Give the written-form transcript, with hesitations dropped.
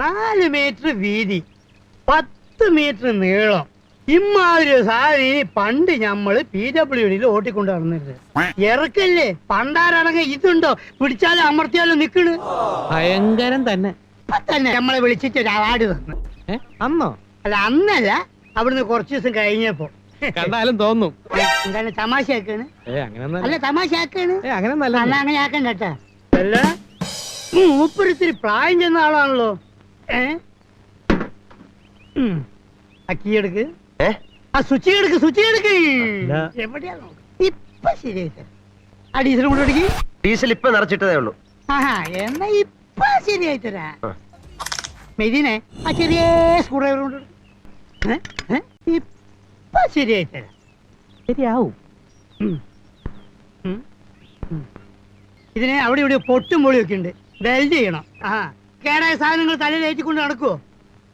4 metre വീതി, 10 metre നീളം. ഇമ്മാതിരി സാധനം പണ്ട് ഞമ്മള് PWD ഓട്ടിക്കൊണ്ട് നടന്നിരുന്നത്. ഇറക്കല്ലേ പണ്ടാരടങ്ങ ഇതുണ്ടോ? പിടിച്ചാലും അമർത്തിയാലും നിക്കണ്. ഭയങ്കരം തന്നെ. ഇപ്പൊ തന്നെ നമ്മളെ വിളിച്ചിട്ട് ഒരു അവാർഡ് തന്നു. അന്നോ? അല്ല അന്നല്ല, അവിടുന്ന് കുറച്ചു ദിവസം കഴിഞ്ഞപ്പോ. കണ്ടാലും തോന്നും. എന്താണ് തമാശയാക്കാണ്? അങ്ങനെ അല്ല തമാശയാക്കാണ്. അങ്ങനെ അല്ല അങ്ങനെ ആക്കണ്ട കേട്ടാ. അല്ല മൂപ്പരിത്തിരി പ്രായം ചെന്ന ആളാണല്ലോ. അക്കിയെടുക്ക്, ആ സ്വിച്ച് എടുക്ക്, സ്വിച്ച് എടുക്ക്. എവിടെയാണ് ഇപ്പൊ ശരിയായി തരാം. ആ ഡീസൽ കൊണ്ട് എടുക്കി. ഡീസൽ ഇപ്പൊ നിറച്ചിട്ടതേ ഉള്ളൂ. ആഹാ എന്നാ ഇപ്പൊ ശരിയായി തരാ. മെതിനെ ആ ചെറിയ സ്ക്രൂ ഡ്രൈവർ കൊണ്ട് ഇപ്പൊ ശരിയായി തരാം. ശരിയാവും. ഇതിനെ അവിടെ ഇവിടെ പൊട്ടും പൊളിയൊക്കെ ഉണ്ട്. വെൽഡ് ചെയ്യണം. കേടായ സാധനങ്ങൾ തലയിൽ ഏറ്റിക്കൊണ്ട് നടക്കുവോ?